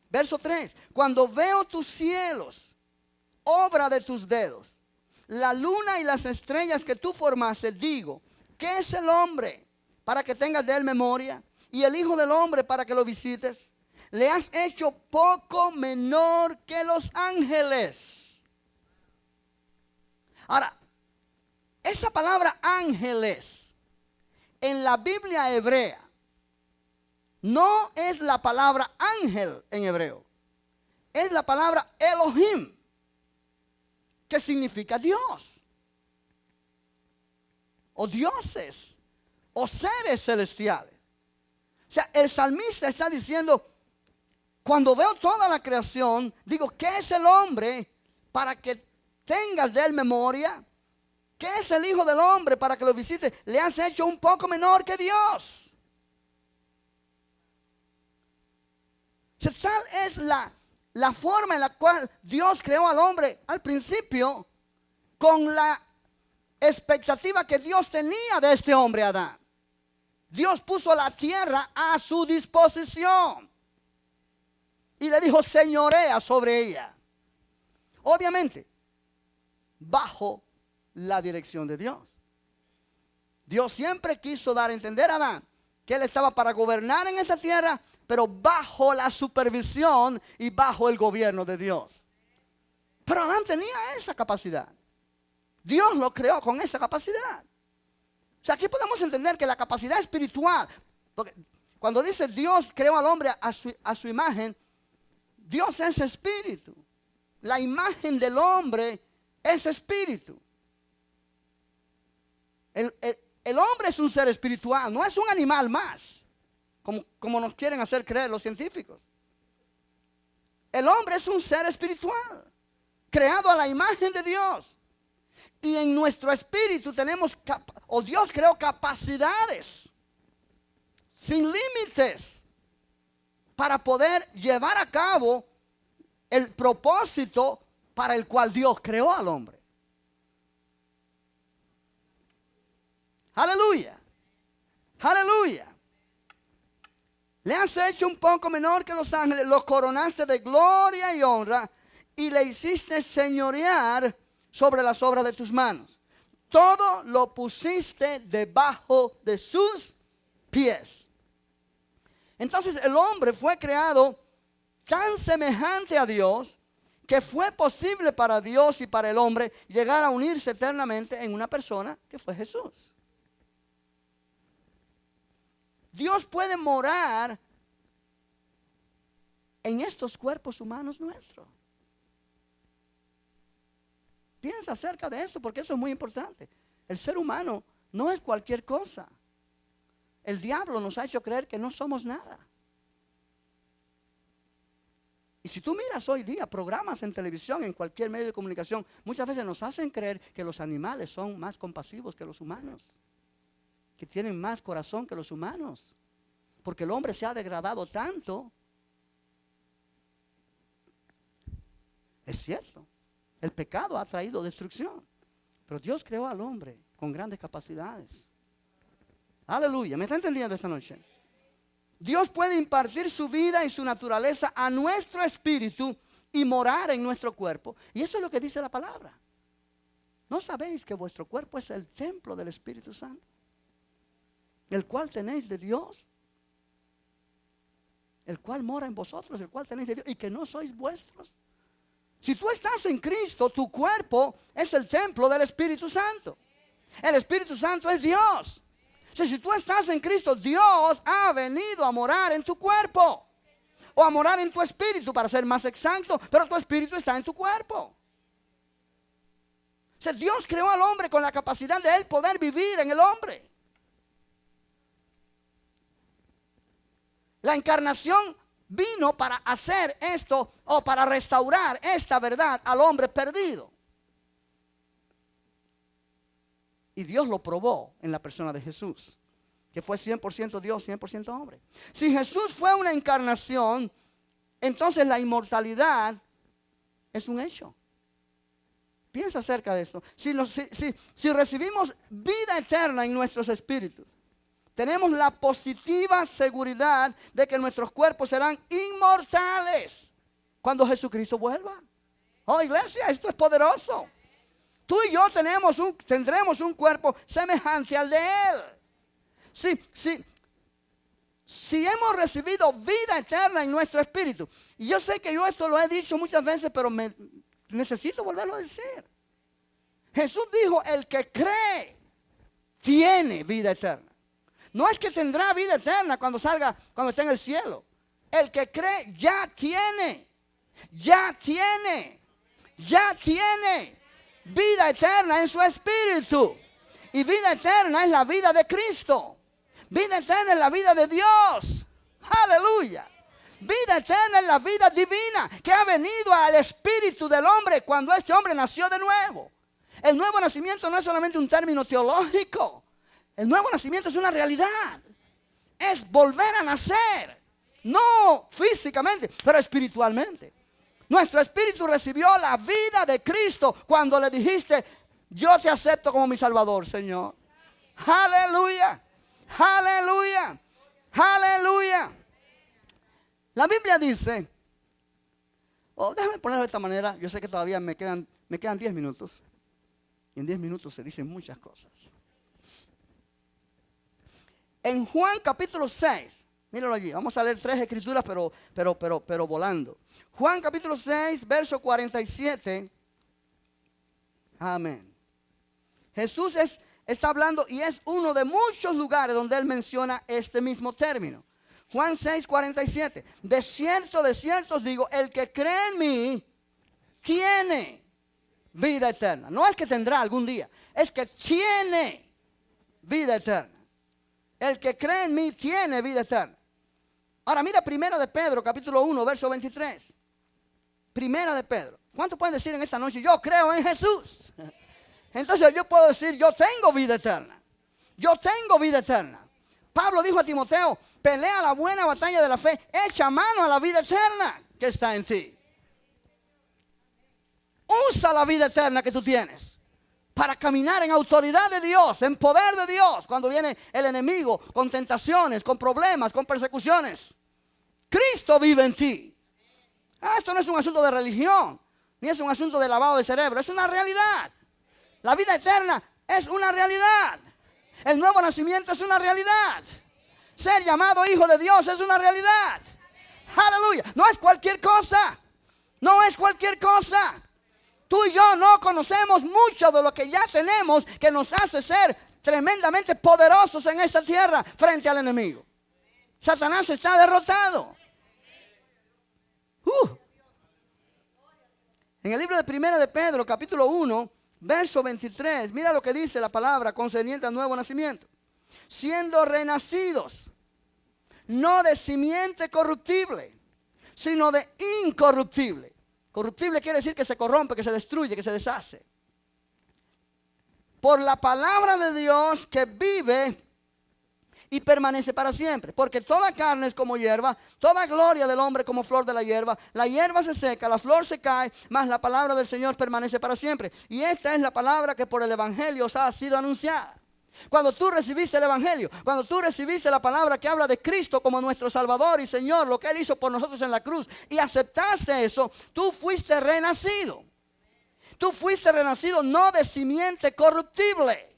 A: Verso 3. Cuando veo tus cielos, obra de tus dedos, la luna y las estrellas que tú formaste, digo, ¿qué es el hombre para que tengas de él memoria? Y el hijo del hombre para que lo visites. Le has hecho poco menor que los ángeles. Ahora, esa palabra ángeles en la Biblia hebrea no es la palabra ángel en hebreo. Es la palabra Elohim, que significa Dios, o dioses, o seres celestiales. O sea, el salmista está diciendo, cuando veo toda la creación, digo, ¿qué es el hombre para que tengas de él memoria? ¿Qué es el hijo del hombre para que lo visites? Le has hecho un poco menor que Dios. O sea, tal es la forma en la cual Dios creó al hombre al principio, con la expectativa que Dios tenía de este hombre Adán. Dios puso la tierra a su disposición y le dijo, señorea sobre ella. Obviamente, bajo la dirección de Dios. Dios siempre quiso dar a entender a Adán que él estaba para gobernar en esta tierra, pero bajo la supervisión y bajo el gobierno de Dios. Pero Adán tenía esa capacidad. Dios lo creó con esa capacidad. O sea, aquí podemos entender que la capacidad espiritual, porque cuando dice Dios creó al hombre a su imagen, Dios es espíritu. La imagen del hombre es espíritu. El hombre es un ser espiritual, no es un animal más, como nos quieren hacer creer los científicos. El hombre es un ser espiritual, creado a la imagen de Dios. Y en nuestro espíritu tenemos, Dios creó capacidades sin límites para poder llevar a cabo el propósito para el cual Dios creó al hombre. Aleluya. Aleluya. Le has hecho un poco menor que los ángeles, lo coronaste de gloria y honra y le hiciste señorear sobre las obras de tus manos. Todo lo pusiste debajo de sus pies. Entonces el hombre fue creado tan semejante a Dios que fue posible para Dios y para el hombre llegar a unirse eternamente en una persona que fue Jesús. Dios puede morar en estos cuerpos humanos nuestros. Piensa acerca de esto porque esto es muy importante. El ser humano no es cualquier cosa. El diablo nos ha hecho creer que no somos nada. Y si tú miras hoy día programas en televisión, en cualquier medio de comunicación, muchas veces nos hacen creer que los animales son más compasivos que los humanos, que tienen más corazón que los humanos, porque el hombre se ha degradado tanto. Es cierto, el pecado ha traído destrucción, pero Dios creó al hombre con grandes capacidades. Aleluya, ¿me está entendiendo esta noche? Dios puede impartir su vida y su naturaleza a nuestro espíritu y morar en nuestro cuerpo. Y esto es lo que dice la palabra. ¿No sabéis que vuestro cuerpo es el templo del Espíritu Santo, el cual tenéis de Dios, el cual mora en vosotros, el cual tenéis de Dios, y que no sois vuestros? Si tú estás en Cristo, tu cuerpo es el templo del Espíritu Santo. El Espíritu Santo es Dios. O sea, si tú estás en Cristo, Dios ha venido a morar en tu cuerpo, o a morar en tu espíritu, para ser más exacto, pero tu espíritu está en tu cuerpo. O sea, Dios creó al hombre con la capacidad de él poder vivir en el hombre. La encarnación vino para hacer esto, o para restaurar esta verdad al hombre perdido. Y Dios lo probó en la persona de Jesús, que fue 100% Dios, 100% hombre. Si Jesús fue una encarnación, entonces la inmortalidad es un hecho. Piensa acerca de esto. Si recibimos vida eterna en nuestros espíritus, tenemos la positiva seguridad de que nuestros cuerpos serán inmortales cuando Jesucristo vuelva. Oh, iglesia, esto es poderoso. Tú y yo tendremos un cuerpo semejante al de Él. Si hemos recibido vida eterna en nuestro espíritu, y yo sé que yo esto lo he dicho muchas veces, pero necesito volverlo a decir. Jesús dijo: el que cree tiene vida eterna. No es que tendrá vida eterna cuando esté en el cielo. El que cree ya tiene vida eterna en su espíritu. Y vida eterna es la vida de Cristo. Vida eterna es la vida de Dios. Aleluya. Vida eterna es la vida divina que ha venido al espíritu del hombre cuando este hombre nació de nuevo. El nuevo nacimiento no es solamente un término teológico. El nuevo nacimiento es una realidad. Es volver a nacer. No físicamente, pero espiritualmente. Nuestro espíritu recibió la vida de Cristo cuando le dijiste: yo te acepto como mi Salvador, Señor. Aleluya, aleluya, aleluya. La Biblia dice, déjame ponerlo de esta manera. Yo sé que todavía me quedan 10 minutos. Y en 10 minutos se dicen muchas cosas. En Juan capítulo 6, míralo allí, vamos a leer 3 escrituras, pero volando. Juan capítulo 6, verso 47 Amén. Jesús está hablando y es uno de muchos lugares donde Él menciona este mismo término. Juan 6:47. De cierto os digo, el que cree en mí tiene vida eterna. No es que tendrá algún día, es que tiene vida eterna. El que cree en mí tiene vida eterna. Ahora mira Primera de Pedro, capítulo 1, verso 23. Primera de Pedro. ¿Cuántos pueden decir en esta noche, yo creo en Jesús? Entonces yo puedo decir, yo tengo vida eterna. Yo tengo vida eterna. Pablo dijo a Timoteo, pelea la buena batalla de la fe, echa mano a la vida eterna que está en ti. Usa la vida eterna que tú tienes para caminar en autoridad de Dios, en poder de Dios, cuando viene el enemigo con tentaciones, con problemas, con persecuciones. Cristo vive en ti. Esto no es un asunto de religión, ni es un asunto de lavado de cerebro, es una realidad. La vida eterna es una realidad. El nuevo nacimiento es una realidad. Ser llamado hijo de Dios es una realidad. Aleluya. No es cualquier cosa. No es cualquier cosa. Tú y yo no conocemos mucho de lo que ya tenemos que nos hace ser tremendamente poderosos en esta tierra frente al enemigo. Satanás está derrotado. En el libro de Primera de Pedro, capítulo 1, verso 23, mira lo que dice la palabra concerniente al nuevo nacimiento. Siendo renacidos, no de simiente corruptible, sino de incorruptible. Corruptible quiere decir que se corrompe, que se destruye, que se deshace. Por la palabra de Dios que vive y permanece para siempre. Porque toda carne es como hierba, toda gloria del hombre como flor de la hierba se seca, la flor se cae, mas la palabra del Señor permanece para siempre. Y esta es la palabra que por el evangelio os ha sido anunciada. Cuando tú recibiste el evangelio, cuando tú recibiste la palabra que habla de Cristo como nuestro Salvador y Señor, lo que Él hizo por nosotros en la cruz, y aceptaste eso, tú fuiste renacido. Tú fuiste renacido no de simiente corruptible.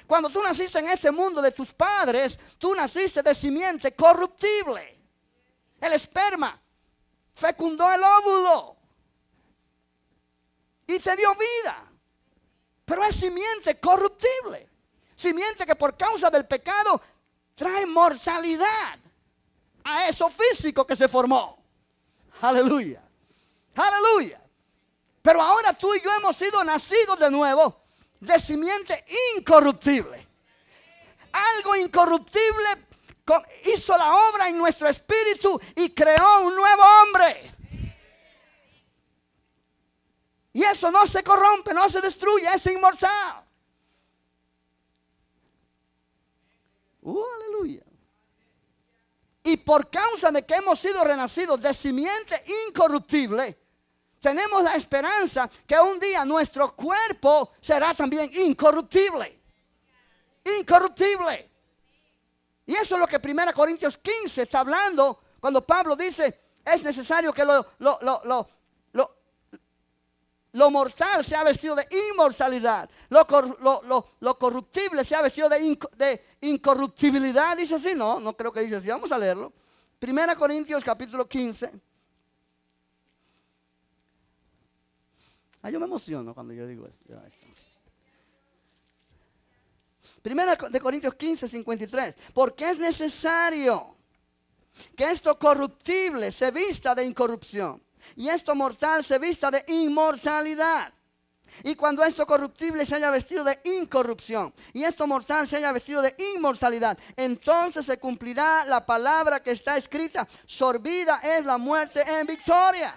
A: Cuando tú naciste en este mundo de tus padres, tú naciste de simiente corruptible. El esperma fecundó el óvulo y te dio vida. Pero es simiente corruptible. Simiente que por causa del pecado trae mortalidad a eso físico que se formó. Aleluya. Aleluya. Pero ahora tú y yo hemos sido nacidos de nuevo de simiente incorruptible. Algo incorruptible hizo la obra en nuestro espíritu y creó un nuevo hombre. Y eso no se corrompe, no se destruye, es inmortal. Aleluya. Y por causa de que hemos sido renacidos de simiente incorruptible, tenemos la esperanza que un día nuestro cuerpo será también incorruptible. Incorruptible. Y eso es lo que 1 Corintios 15 está hablando cuando Pablo dice, es necesario que lo mortal sea vestido de inmortalidad. Lo corruptible sea vestido de incorruptibilidad. Dice así, no creo que dice así. Vamos a leerlo. 1 Corintios capítulo 15. Yo me emociono cuando yo digo esto. Primera de Corintios 15, 53. Porque es necesario que esto corruptible se vista de incorrupción y esto mortal se vista de inmortalidad. Y cuando esto corruptible se haya vestido de incorrupción y esto mortal se haya vestido de inmortalidad, entonces se cumplirá la palabra que está escrita: sorbida es la muerte en victoria.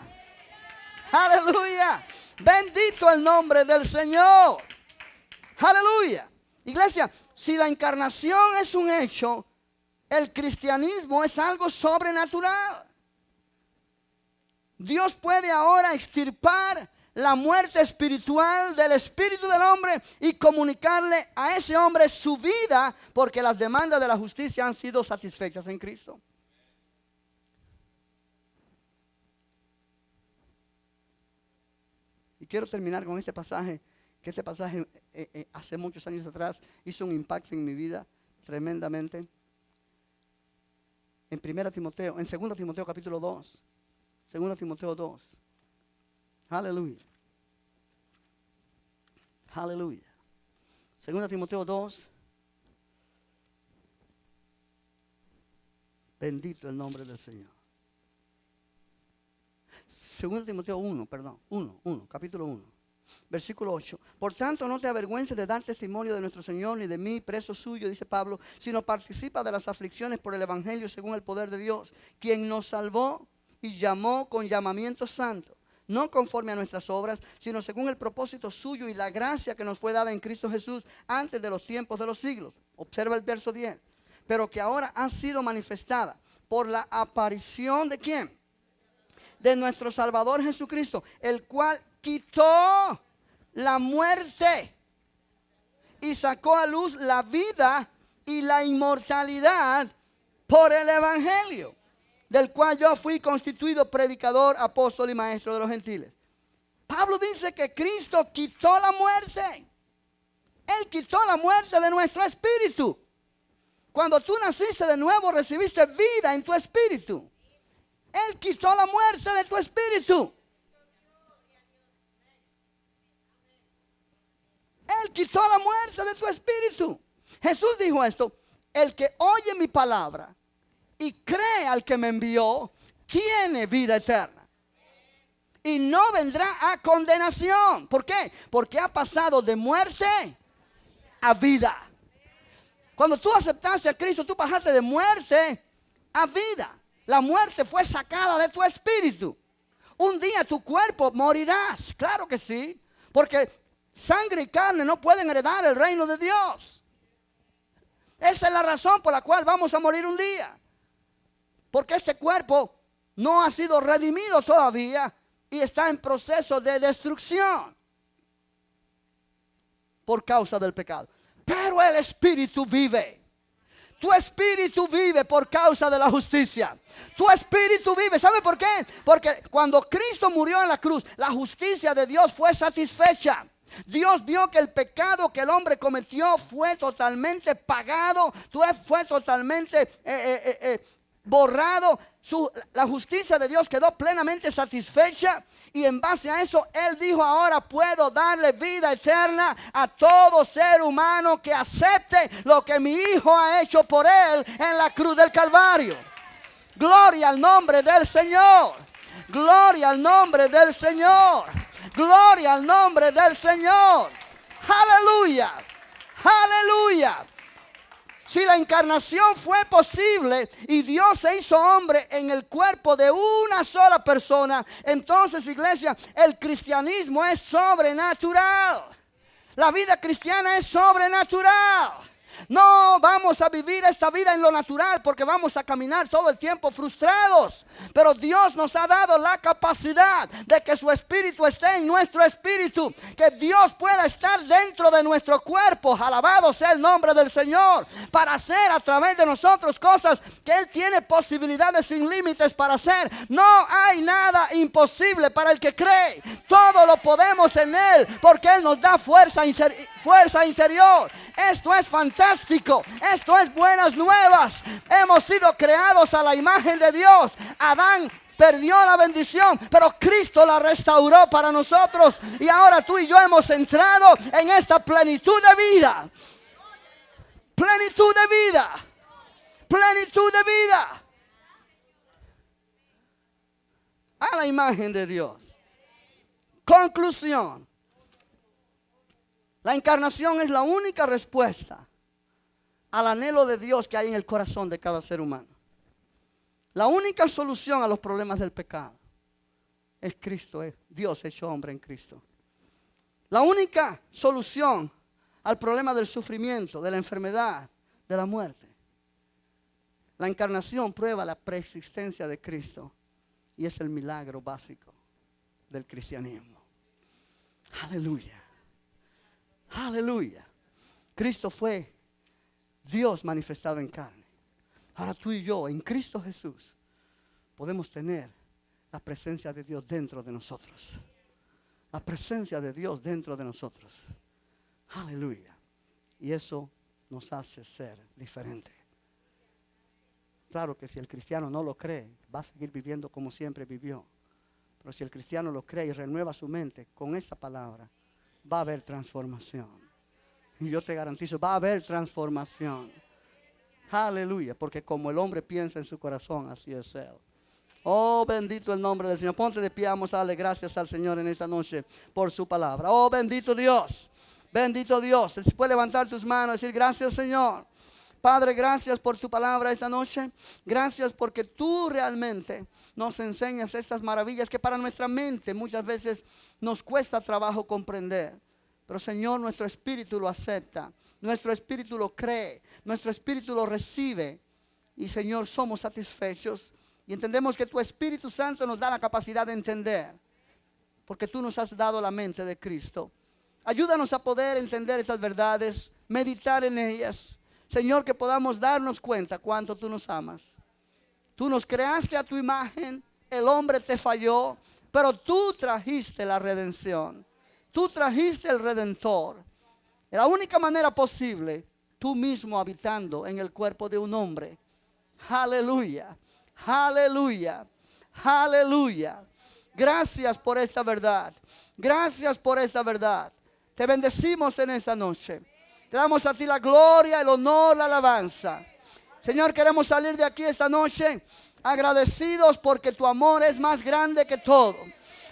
A: Aleluya. Bendito el nombre del Señor. Aleluya. Iglesia, si la encarnación es un hecho, el cristianismo es algo sobrenatural. Dios puede ahora extirpar la muerte espiritual del espíritu del hombre y comunicarle a ese hombre su vida, porque las demandas de la justicia han sido satisfechas en Cristo. Y quiero terminar con este pasaje, que este pasaje hace muchos años atrás hizo un impacto en mi vida tremendamente. En 2 Timoteo capítulo 2. 2 Timoteo 2. Aleluya. Aleluya. 2 Timoteo 2. Bendito el nombre del Señor. 2 Timoteo 1, capítulo 1, versículo 8. Por tanto, no te avergüences de dar testimonio de nuestro Señor, ni de mí, preso suyo, dice Pablo, sino participa de las aflicciones por el evangelio según el poder de Dios, quien nos salvó y llamó con llamamiento santo, no conforme a nuestras obras, sino según el propósito suyo y la gracia que nos fue dada en Cristo Jesús antes de los tiempos de los siglos. Observa el verso 10. Pero que ahora ha sido manifestada por la aparición de ¿quién? De nuestro Salvador Jesucristo, el cual quitó la muerte y sacó a luz la vida y la inmortalidad por el evangelio, del cual yo fui constituido predicador, apóstol y maestro de los gentiles. Pablo dice que Cristo quitó la muerte. Él quitó la muerte de nuestro espíritu. Cuando tú naciste de nuevo, recibiste vida en tu espíritu. Él quitó la muerte de tu espíritu. Él quitó la muerte de tu espíritu. Jesús dijo esto: el que oye mi palabra y cree al que me envió, tiene vida eterna. Y no vendrá a condenación. ¿Por qué? Porque ha pasado de muerte a vida. Cuando tú aceptaste a Cristo, tú pasaste de muerte a vida. La muerte fue sacada de tu espíritu. Un día tu cuerpo morirás, claro que sí, porque sangre y carne no pueden heredar el reino de Dios. Esa es la razón por la cual vamos a morir un día. Porque este cuerpo no ha sido redimido todavía y está en proceso de destrucción por causa del pecado. Pero el espíritu vive. Tu espíritu vive por causa de la justicia. Tu espíritu vive. ¿Sabe por qué? Porque cuando Cristo murió en la cruz, la justicia de Dios fue satisfecha. Dios vio que el pecado que el hombre cometió fue totalmente pagado, fue totalmente borrado. La justicia de Dios quedó plenamente satisfecha. Y en base a eso, Él dijo: ahora puedo darle vida eterna a todo ser humano que acepte lo que mi Hijo ha hecho por Él en la cruz del Calvario. Gloria al nombre del Señor. Gloria al nombre del Señor. Gloria al nombre del Señor. Aleluya. Aleluya. Si la encarnación fue posible y Dios se hizo hombre en el cuerpo de una sola persona, entonces, iglesia, el cristianismo es sobrenatural. La vida cristiana es sobrenatural. No vamos a vivir esta vida en lo natural, porque vamos a caminar todo el tiempo frustrados. Pero Dios nos ha dado la capacidad de que su espíritu esté en nuestro espíritu, que Dios pueda estar dentro de nuestro cuerpo. Alabado sea el nombre del Señor, para hacer a través de nosotros cosas que Él tiene posibilidades sin límites para hacer. No hay nada imposible para el que cree. Todo lo podemos en Él, porque Él nos da fuerza interior. Esto es fantástico. Esto es buenas nuevas. Hemos sido creados a la imagen de Dios. Adán perdió la bendición, pero Cristo la restauró para nosotros. Y ahora tú y yo hemos entrado en esta plenitud de vida. Plenitud de vida. Plenitud de vida. A la imagen de Dios. Conclusión. La encarnación es la única respuesta al anhelo de Dios que hay en el corazón de cada ser humano. La única solución a los problemas del pecado es Cristo, es Dios hecho hombre en Cristo. La única solución al problema del sufrimiento, de la enfermedad, de la muerte. La encarnación prueba la preexistencia de Cristo y es el milagro básico del cristianismo. Aleluya. Aleluya. Cristo fue Dios manifestado en carne. Ahora tú y yo en Cristo Jesús podemos tener la presencia de Dios dentro de nosotros. La presencia de Dios dentro de nosotros. Aleluya. Y eso nos hace ser diferentes. Claro que si el cristiano no lo cree, va a seguir viviendo como siempre vivió. Pero si el cristiano lo cree y renueva su mente con esa palabra, va a haber transformación. Y yo te garantizo, va a haber transformación. Aleluya, porque como el hombre piensa en su corazón, así es él. Oh, bendito el nombre del Señor. Ponte de pie, vamos a darle gracias al Señor en esta noche por su palabra. Oh, bendito Dios, bendito Dios. Si puedes levantar tus manos y decir gracias, Señor. Padre, gracias por tu palabra esta noche. Gracias porque tú realmente nos enseñas estas maravillas que para nuestra mente muchas veces nos cuesta trabajo comprender. Pero Señor, nuestro espíritu lo acepta. Nuestro espíritu lo cree. Nuestro espíritu lo recibe. Y Señor, somos satisfechos. Y entendemos que tu Espíritu Santo nos da la capacidad de entender. Porque tú nos has dado la mente de Cristo. Ayúdanos a poder entender estas verdades. Meditar en ellas. Señor, que podamos darnos cuenta cuánto tú nos amas. Tú nos creaste a tu imagen, el hombre te falló, pero tú trajiste la redención. Tú trajiste el Redentor. De la única manera posible, tú mismo habitando en el cuerpo de un hombre. Aleluya, aleluya, aleluya. Gracias por esta verdad. Gracias por esta verdad. Te bendecimos en esta noche. Te damos a ti la gloria, el honor, la alabanza. Señor, queremos salir de aquí esta noche agradecidos porque tu amor es más grande que todo.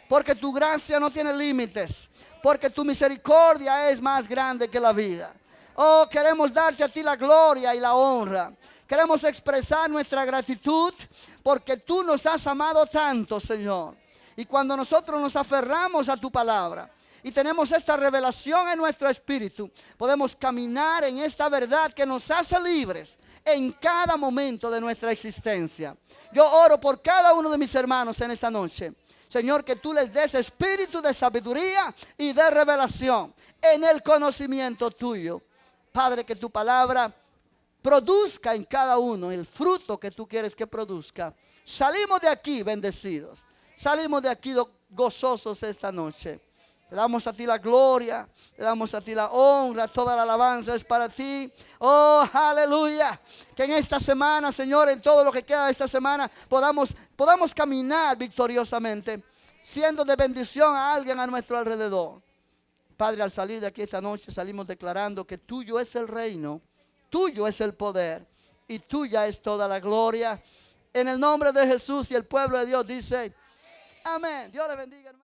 A: Porque tu gracia no tiene límites. Porque tu misericordia es más grande que la vida. Oh, queremos darte a ti la gloria y la honra. Queremos expresar nuestra gratitud porque tú nos has amado tanto, Señor. Y cuando nosotros nos aferramos a tu palabra y tenemos esta revelación en nuestro espíritu, podemos caminar en esta verdad que nos hace libres en cada momento de nuestra existencia. Yo oro por cada uno de mis hermanos en esta noche. Señor, que tú les des espíritu de sabiduría y de revelación en el conocimiento tuyo. Padre, que tu palabra produzca en cada uno el fruto que tú quieres que produzca. Salimos de aquí bendecidos. Salimos de aquí gozosos esta noche. Te damos a ti la gloria, te damos a ti la honra, toda la alabanza es para ti. Oh, aleluya. Que en esta semana, Señor, en todo lo que queda de esta semana, podamos caminar victoriosamente, siendo de bendición a alguien a nuestro alrededor. Padre, al salir de aquí esta noche, salimos declarando que tuyo es el reino, tuyo es el poder y tuya es toda la gloria. En el nombre de Jesús, y el pueblo de Dios dice, amén. Dios le bendiga, hermano.